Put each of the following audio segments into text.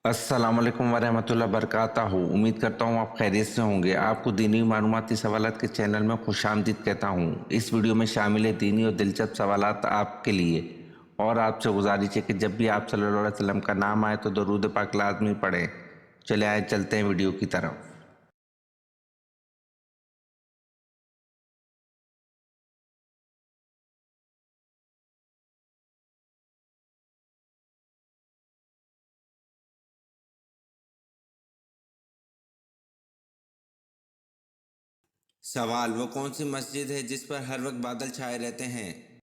अस्सलाम वालेकुम वरहमतुल्लाहि वबरकातुहू। उम्मीद करता हूँ आप खैरियत से होंगे। आपको दीनी मालूमाती सवालात के चैनल में खुशामदीद कहता हूँ। इस वीडियो में शामिल है दीनी और दिलचस्प सवालात आपके लिए। और आपसे गुजारिश है कि जब भी आप सल्लल्लाहु अलैहि वसल्लम का नाम आए तो दरूद पाक लाजमी पढ़ें। चले आए चलते हैं वीडियो की तरफ। सवाल, वो कौन सी मस्जिद है जिस पर हर वक्त बादल छाए रहते हैं?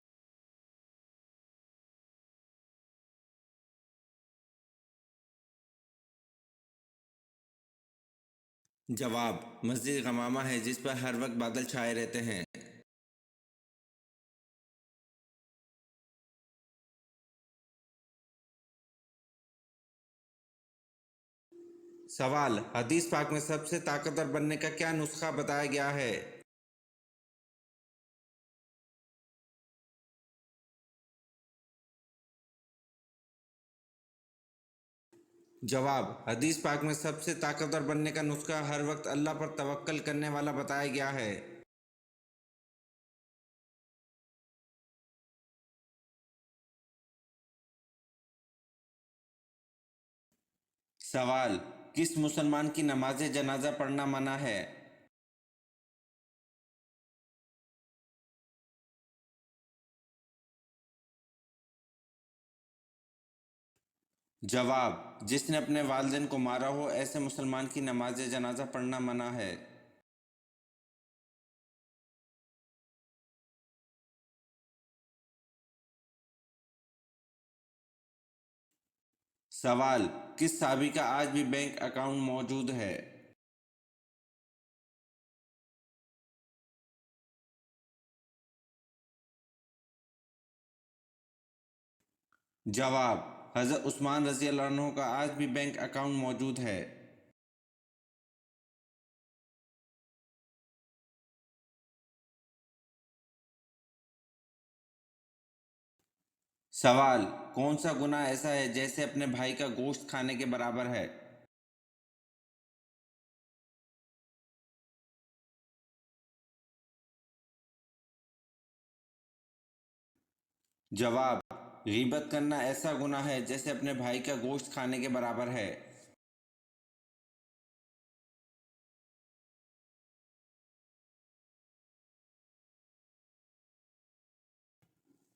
जवाब, मस्जिद गमामा है जिस पर हर वक्त बादल छाए रहते हैं। सवाल, हदीस पाक में सबसे ताकतवर बनने का क्या नुस्खा बताया गया है? जवाब, हदीस पाक में सबसे ताकतवर बनने का नुस्खा हर वक्त अल्लाह पर तवक्कल करने वाला बताया गया है। सवाल, किस मुसलमान की नमाज जनाजा पढ़ना मना है? जवाब, जिसने अपने वालिदैन को मारा हो ऐसे मुसलमान की नमाज जनाजा पढ़ना मना है। सवाल, किस साहबी का आज भी बैंक अकाउंट मौजूद है? जवाब, हज़रत उस्मान रज़ी अल्लाह अन्हु का आज भी बैंक अकाउंट मौजूद है। सवाल, कौन सा गुनाह ऐसा है जैसे अपने भाई का गोश्त खाने के बराबर है? जवाब, गीबत करना ऐसा गुनाह है जैसे अपने भाई का गोश्त खाने के बराबर है।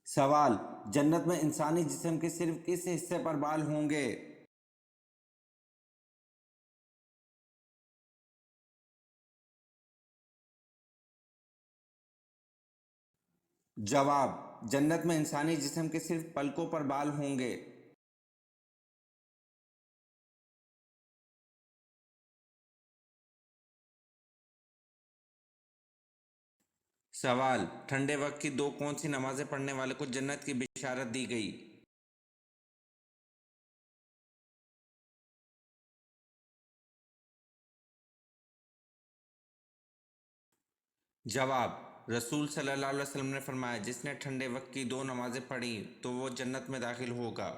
सवाल, जन्नत में इंसानी जिस्म के सिर्फ किस हिस्से पर बाल होंगे? जवाब, जन्नत में इंसानी जिस्म के सिर्फ पलकों पर बाल होंगे। सवाल, ठंडे वक्त की दो कौन सी नमाजें पढ़ने वाले को जन्नत की बिशारत दी गई? जवाब, रसूल सल्लल्लाहु अलैहि वसल्लम ने फरमाया, जिसने ठंडे वक्त की दो नमाजें पढ़ी तो वो जन्नत में दाखिल होगा।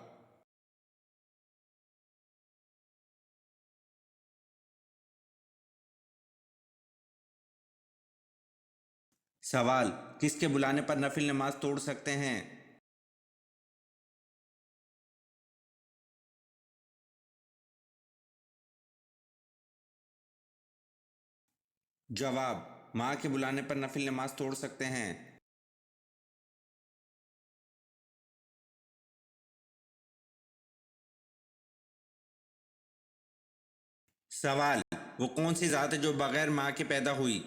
सवाल, किसके बुलाने पर नफिल नमाज तोड़ सकते हैं? जवाब, माँ के बुलाने पर नफिल नमाज तोड़ सकते हैं। सवाल, वो कौन सी ज़ात है जो बगैर माँ के पैदा हुई?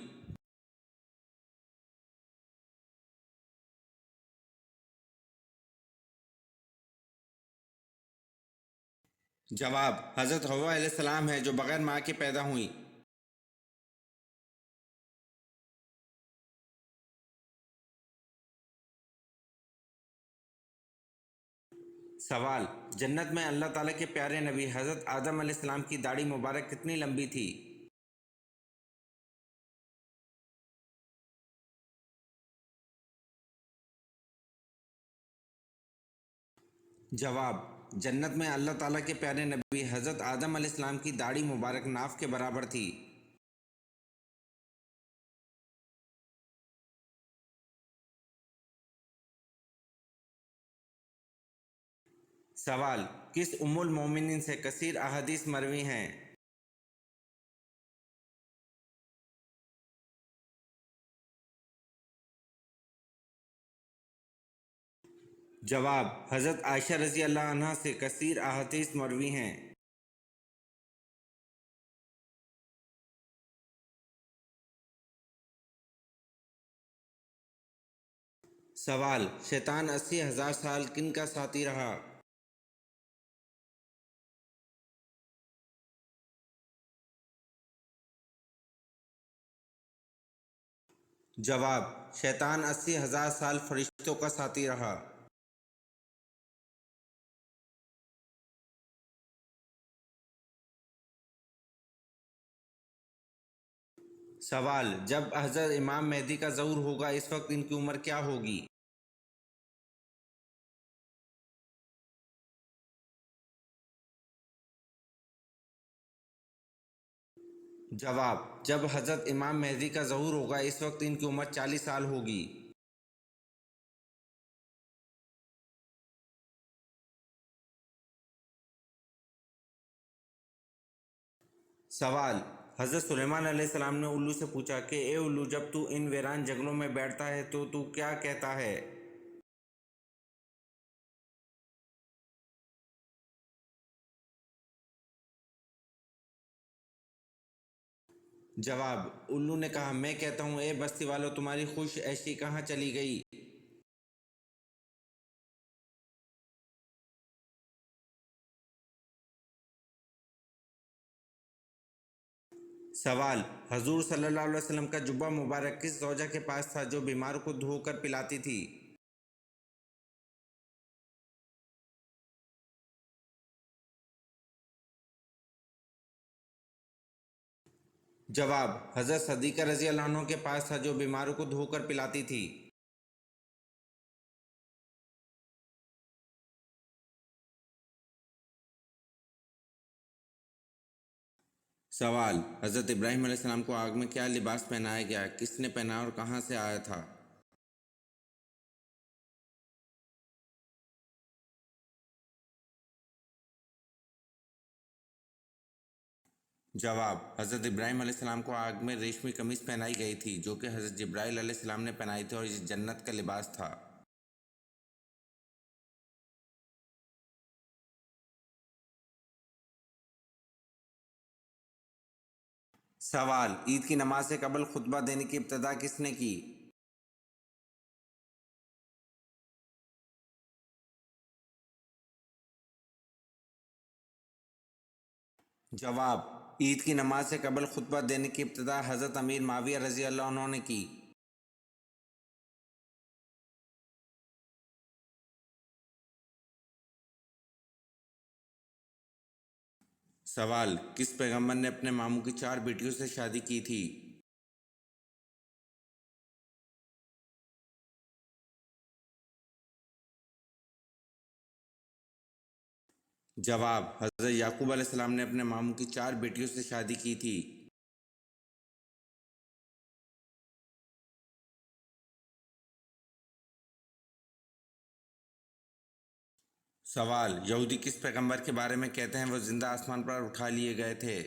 जवाब, हज़रत हव्वा अलैहिस्सलाम है जो बगैर माँ के पैदा हुई। सवाल, जन्नत में अल्लाह ताला के प्यारे नबी हज़रत आदम अलैहिस्सलाम की दाढ़ी मुबारक कितनी लंबी थी? जवाब, جنت میں اللہ تعالیٰ کے پیارے نبی حضرت آدم علیہ السلام کی داڑھی مبارک ناف کے برابر تھی۔ سوال: کس ام المومنین سے کثیر احادیث مروی ہیں؟ جواب: حضرت عائشہ رضی اللہ عنہ سے کثیر احادیث مروی ہیں۔ سوال: شیطان 80,000 سال کن کا ساتھی رہا؟ جواب: شیطان 80,000 سال فرشتوں کا ساتھی رہا۔ سوال: جب حضرت امام مہدی کا ظہور ہوگا اس وقت ان کی عمر کیا ہوگی؟ جواب: جب حضرت امام مہدی کا ظہور ہوگا اس وقت ان کی عمر 40 سال ہوگی۔ سوال: حضرت سلیمان علیہ السلام نے الو سے پوچھا کہ اے الو، جب تو ان ویران جنگلوں میں بیٹھتا ہے تو کیا کہتا ہے؟ جواب: الو نے کہا، میں کہتا ہوں اے بستی والو، تمہاری خوش عیشی کہاں چلی گئی؟ سوال: حضور صلی اللہ علیہ وسلم کا جبہ مبارک کس زوجہ کے پاس تھا جو بیمار کو دھو کر پلاتی تھی؟ جواب: حضرت صدیقہ رضی اللہ عنہ کے پاس تھا جو بیماروں کو دھو کر پلاتی تھی۔ سوال: حضرت ابراہیم علیہ السلام کو آگ میں کیا لباس پہنایا گیا؟ کس نے پہنا اور کہاں سے آیا تھا؟ جواب: حضرت ابراہیم علیہ السلام کو آگ میں ریشمی قمیص پہنائی گئی تھی جو کہ حضرت جبرائیل علیہ السلام نے پہنائی تھی اور یہ جنت کا لباس تھا۔ سوال: عید کی نماز سے قبل خطبہ دینے کی ابتدا کس نے کی؟ جواب: عید کی نماز سے قبل خطبہ دینے کی ابتدا حضرت امیر معاویہ رضی اللہ عنہ نے کی۔ سوال: کس پیغمبر نے اپنے ماموں کی 4 بیٹیوں سے شادی کی تھی؟ جواب: حضرت یعقوب علیہ السلام نے اپنے ماموں کی 4 بیٹیوں سے شادی کی تھی۔ سوال: یہودی کس پیغمبر کے بارے میں کہتے ہیں وہ زندہ آسمان پر اٹھا لیے گئے تھے؟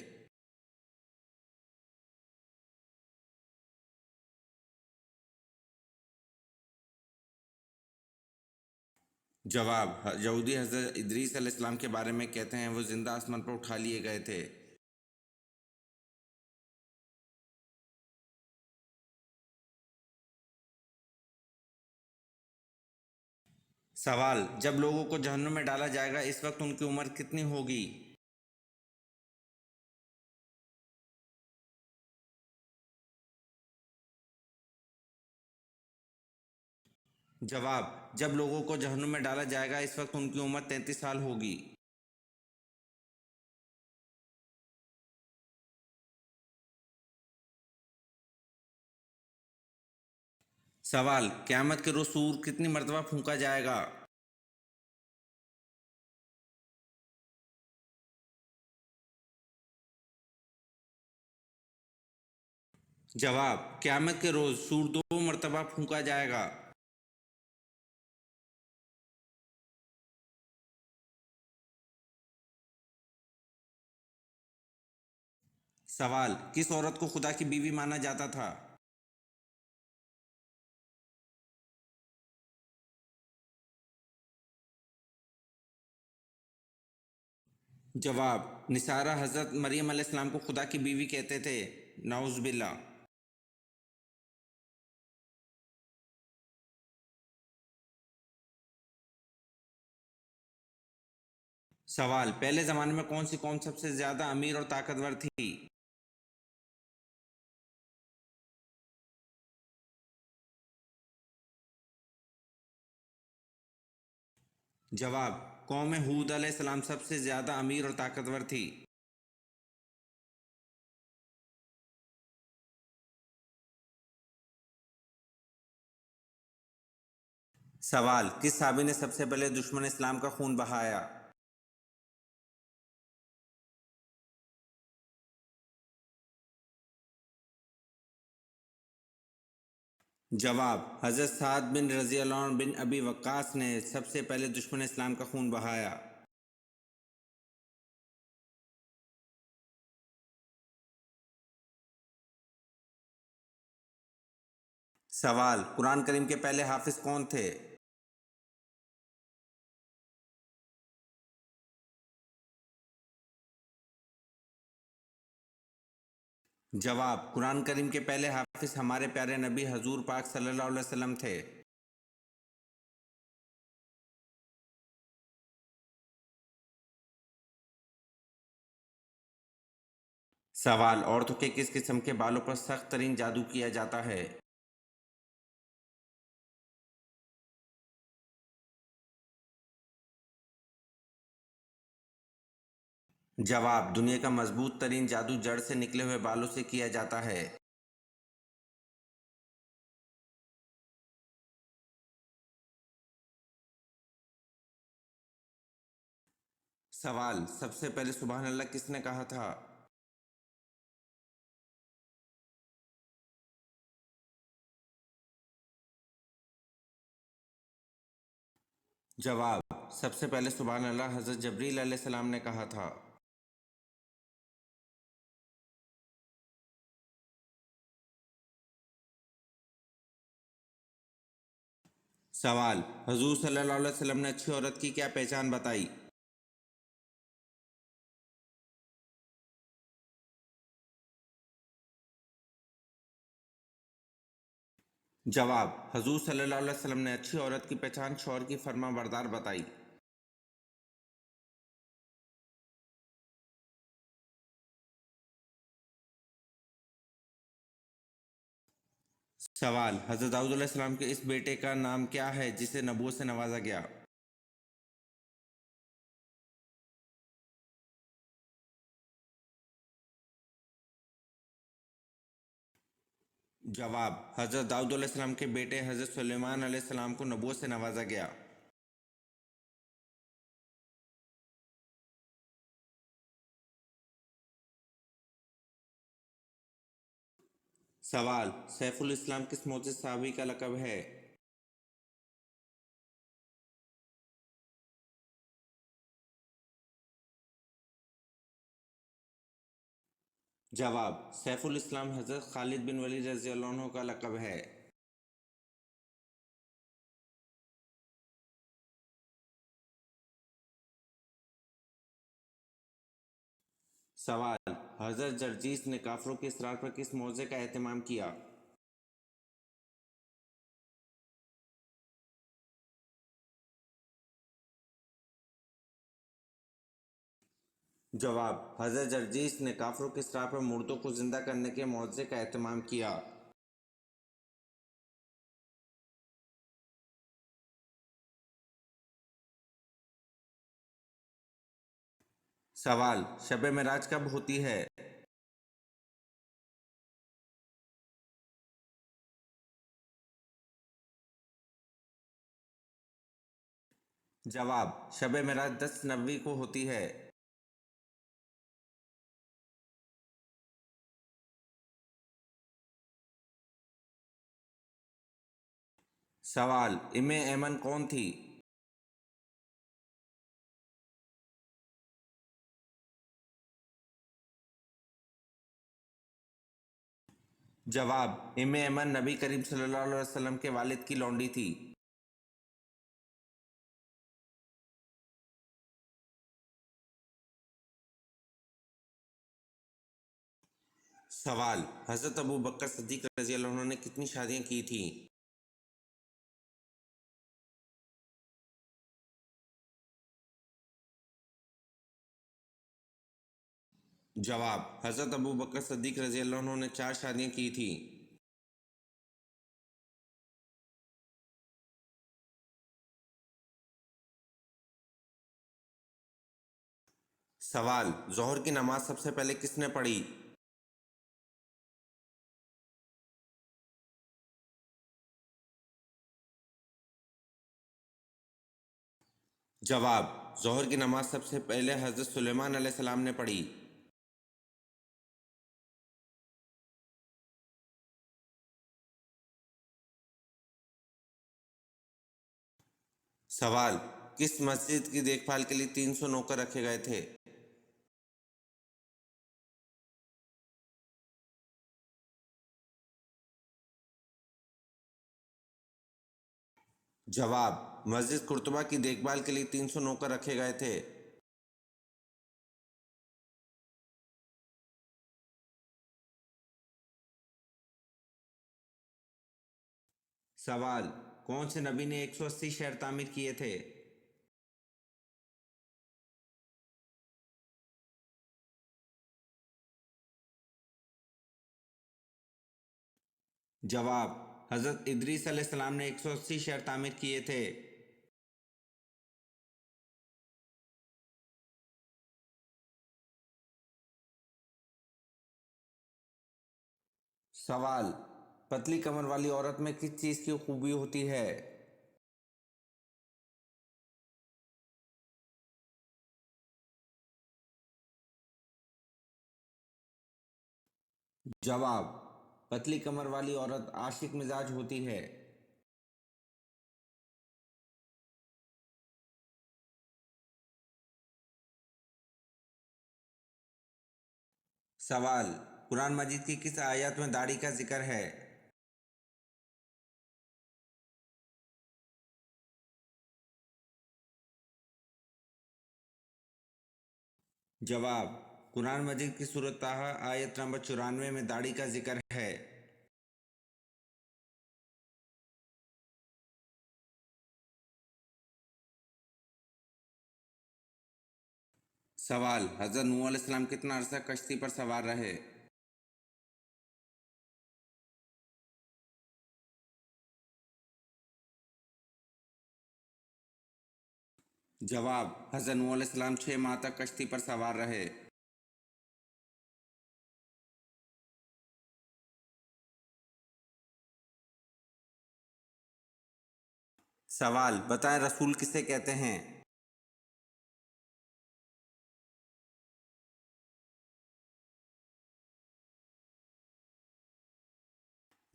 جواب: یہودی حضرت ادریس علیہ السلام کے بارے میں کہتے ہیں وہ زندہ آسمان پر اٹھا لیے گئے تھے۔ سوال: جب لوگوں کو جہنم میں ڈالا جائے گا اس وقت ان کی عمر کتنی ہوگی؟ جواب: جب لوگوں کو جہنم میں ڈالا جائے گا اس وقت ان کی عمر 33 سال ہوگی۔ سوال: قیامت کے روز سور کتنی مرتبہ پھونکا جائے گا؟ जवाब, क़यामत के रोज़ सूर 2 मरतबा फूंका जाएगा। सवाल, किस औरत को खुदा की बीवी माना जाता था? जवाब, निसारा हज़रत मरियम अलैहिस्सलाम को खुदा की बीवी कहते थे। नाउज़ बिल्लाह। सवाल, पहले ज़माने में कौन सी कौम सबसे ज़्यादा अमीर और ताकतवर थी? जवाब, कौम हूद अलैहिस्सलाम सबसे ज़्यादा अमीर और ताकतवर थी। सवाल, किस साहबी ने सबसे पहले दुश्मन इस्लाम का खून बहाया? जवाब, हज़रत साद बिन रज़ी अल्लाह अन्हु बिन अबी वक्कास ने सबसे पहले दुश्मन इस्लाम का खून बहाया। सवाल, कुरान करीम के पहले हाफिज कौन थे? जवाब, कुरान करीम के पहले हाफिज हमारे प्यारे नबी हजूर पाक सल्लल्लाहु अलैहि वसल्लम थे। सवाल, औरतों के किस किस्म के बालों पर सख्त तरीन जादू किया जाता है? जवाब, दुनिया का मजबूत तरीन जादू जड़ से निकले हुए बालों से किया जाता है। सवाल, सबसे पहले सुबहान अल्लाह किसने कहा था? जवाब, सबसे पहले सुबहान अल्लाह हज़रत जबरील अलैहिस्सलाम ने कहा था। सवाल, हजूर सल्लल्लाहु अलैहि वसल्लम ने अच्छी औरत की क्या पहचान बताई? जवाब, हजूर सल्लल्लाहु अलैहि वसल्लम ने अच्छी औरत की पहचान शौहर की फर्माबरदार बताई। सवाल, हज़रत दाऊद अलैहिस्सलाम के इस बेटे का नाम क्या है जिसे नबूवत से नवाजा गया? जवाब, हज़रत दाऊद अलैहिस्सलाम के बेटे हज़रत सुलेमान अलैहिस्सलाम को नबूवत से नवाजा गया। सवाल, सैफुल इस्लाम किस मोअज़्ज़िज़ सहाबी का लक़ब है? जवाब, सैफुल इस्लाम हज़रत खालिद बिन वलीद रज़ी अल्लाह अन्हु का लक़ब है। सवाल, हज़रत जर्जीस ने काफिरों के इसरार पर किस मौज़े का एहतमाम किया? जवाब, हज़रत जर्जीस ने काफिरों के इसरार पर मुर्दों को जिंदा करने के मौज़े का एहतमाम किया। सवाल, शब मेराज कब होती है? जवाब, शब मेराज 10 नबी को होती है। सवाल, इम्मे ऐमन कौन थी? जवाब, इम्मे ऐमन नबी करीम सल्लल्लाहु अलैहि वसल्लम के वालिद की लौंडी थी। सवाल, हज़रत अबू बकर सिद्दीक़ रज़ी अल्लाह अन्हु ने कितनी शादियां की थीं? जवाब, हज़रत अबू बकर सिद्दीक़ रज़ी अल्लाह अन्हु ने 4 शादियां की थीं। सवाल, ज़ोहर की नमाज सबसे पहले किसने पढ़ी? जवाब, ज़ोहर की नमाज सबसे पहले हज़रत सुलेमान अलैहिस्सलाम ने पढ़ी। सवाल, किस मस्जिद की देखभाल के लिए 300 नौकर रखे गए थे? जवाब, मस्जिद कुर्तुबा की देखभाल के लिए 300 नौकर रखे गए थे। सवाल, कौन से नबी ने 180 शहर तामीर किए थे? जवाब, हज़रत इदरीस अलैहिस्सलाम ने 180 शहर तामीर किए थे। सवाल, पतली कमर वाली औरत में किस चीज़ की खूबी होती है? जवाब, पतली कमर वाली औरत आशिक मिजाज होती है। सवाल, कुरान मजीद की किस आयत में दाढ़ी का जिक्र है? जवाब, कुरान मजीद की सूरत ताहा आयत नंबर 94 में दाढ़ी का जिक्र है। सवाल, हज़रत नूह अलैहिस्सलाम कितना अरसा कश्ती पर सवार रहे? जवाब, हज़रत नूह अलैहिस्सलाम 6 माह तक कश्ती पर सवार रहे। सवाल, बताएं रसूल किसे कहते हैं?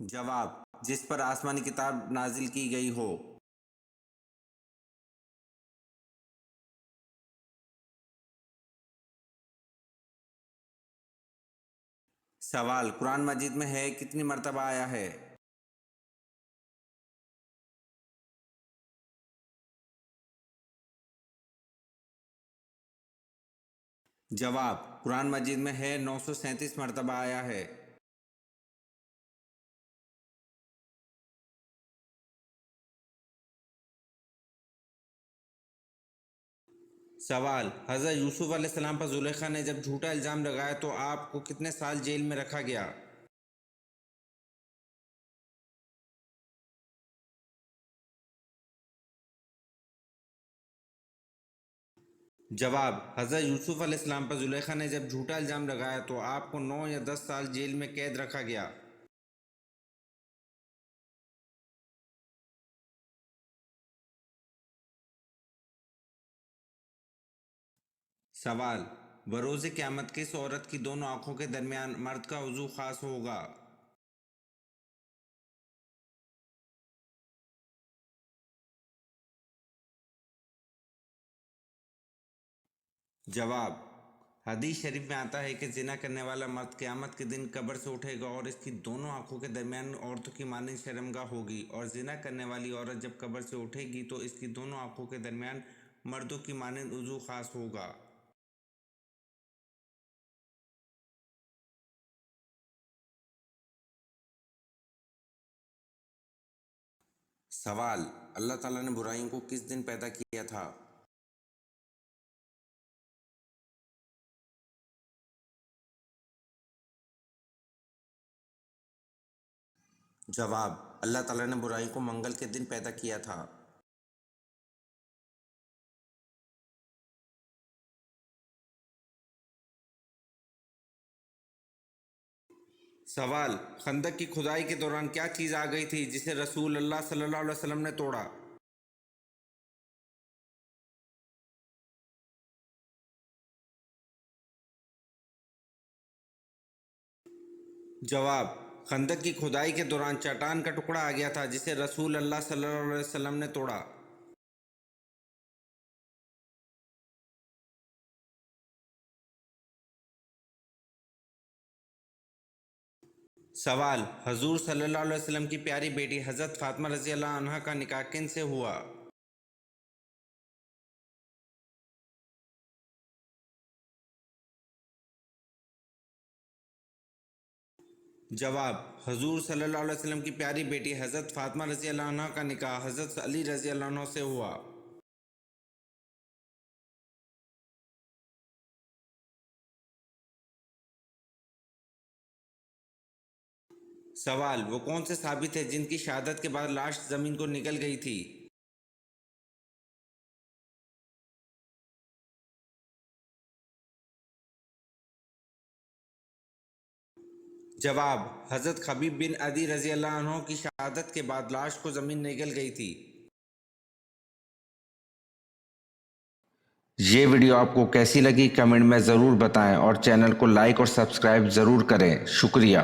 जवाब, जिस पर आसमानी किताब नाजिल की गई हो। सवाल, कुरान मजीद में है कितनी मर्तबा आया है? जवाब, कुरान मजीद में है 937 मर्तबा आया है। सवाल, हज़रत यूसुफ अलैहिस्सलाम पर जुलेखा ने जब झूठा इल्ज़ाम लगाया तो आपको कितने साल जेल में रखा गया? जवाब, हज़रत यूसुफ अलैहिस्सलाम पर जुलेखा ने जब झूठा इल्ज़ाम लगाया तो आपको 9 या 10 साल जेल में कैद रखा गया। सवाल, बरोज़ क़यामत किस औरत की दोनों आँखों के दरमियान मर्द का वज़ू ख़ास होगा? जवाब: حدیث شریف میں آتا ہے کہ زنا کرنے والا مرد قیامت کے دن قبر سے اٹھے گا اور اس کی دونوں آنکھوں کے درمیان عورتوں کی مانند شرمگاہ ہوگی، اور زنا کرنے والی عورت جب قبر سے اٹھے گی تو اس کی دونوں آنکھوں کے درمیان مردوں کی مانند عضو خاص ہوگا۔ سوال: اللہ تعالیٰ نے برائیوں کو کس دن پیدا کیا تھا؟ جواب: اللہ تعالیٰ نے برائی کو منگل کے دن پیدا کیا تھا۔ سوال: خندق کی کھدائی کے دوران کیا چیز آ گئی تھی جسے رسول اللہ صلی اللہ علیہ وسلم نے توڑا؟ جواب: خندق کی کھدائی کے دوران چٹان کا ٹکڑا آ گیا تھا جسے رسول اللہ صلی اللہ علیہ وسلم نے توڑا۔ سوال: حضور صلی اللہ علیہ وسلم کی پیاری بیٹی حضرت فاطمہ رضی اللہ عنہا کا نکاح کن سے ہوا؟ جواب: حضور صلی اللہ علیہ وسلم کی پیاری بیٹی حضرت فاطمہ رضی اللہ عنہا کا نکاح حضرت علی رضی اللہ عنہ سے ہوا۔ سوال: وہ کون سے صحابی تھے جن کی شہادت کے بعد لاش زمین کو نکل گئی تھی؟ جواب: حضرت خبیب بن عدی رضی اللہ عنہ کی شہادت کے بعد لاش کو زمین نگل گئی تھی۔ یہ ویڈیو آپ کو کیسی لگی کمنٹ میں ضرور بتائیں اور چینل کو لائک اور سبسکرائب ضرور کریں۔ شکریہ۔